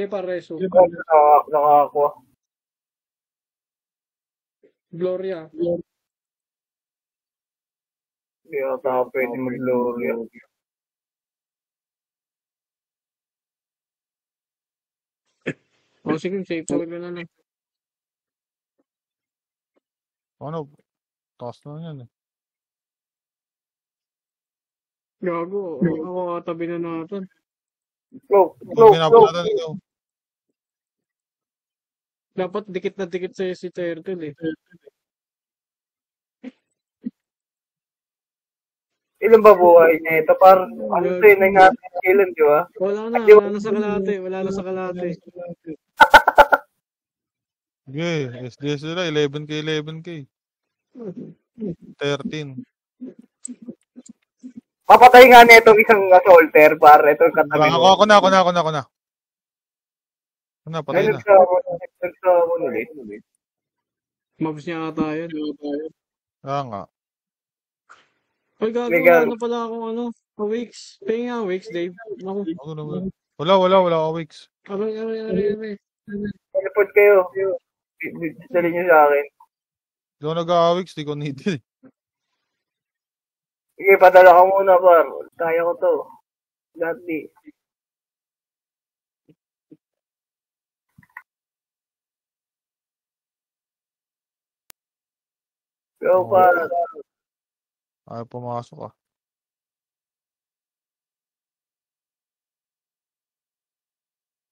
Sige, pareso. Nakakuha. Gloria. Hindi ata pwede mag-Gloria. O sige, safe na na lang. Ano? Taas na yan eh. Gago. Ako katabi na natin. Go. Ginabulatan ikaw. Dapat dikit na dikit sa'yo si Turtle eh. Ilan ba buhay niya ito? Parang ano ito eh, nangyari kailan, di ba? Wala na sa kalate. Wala na sa kalate. Okay, SDS sila, 11k, 11k. 13. Papatay nga na itong isang assaulter, para ito katabi mo. Ako na. Patay na. Nagsawa ulit. Mobs niya ata yun. Nga. Ay, gago. Wala na pala akong ano. Awakes. Pay nga awakes, Dave. Ako. Wala awakes. Aray. Teleport kayo. Dali niyo sa akin. Di ako nag-awakes, di ko needed. Sige, padala ka muna, par. Kaya ko to. Dati. Go, par. Ayaw pumasok ah.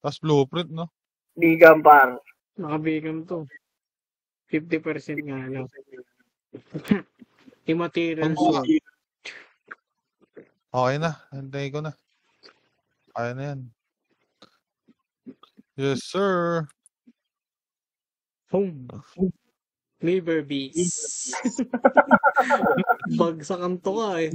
Tapos blueprint, no? Bigam, par. Nakabigam to. 50% nga lang. Immaterial sword. Okay na. Hintay ko na. Kaya na yan. Yes, sir. Home. Liver beast. Bagsakan to ka eh.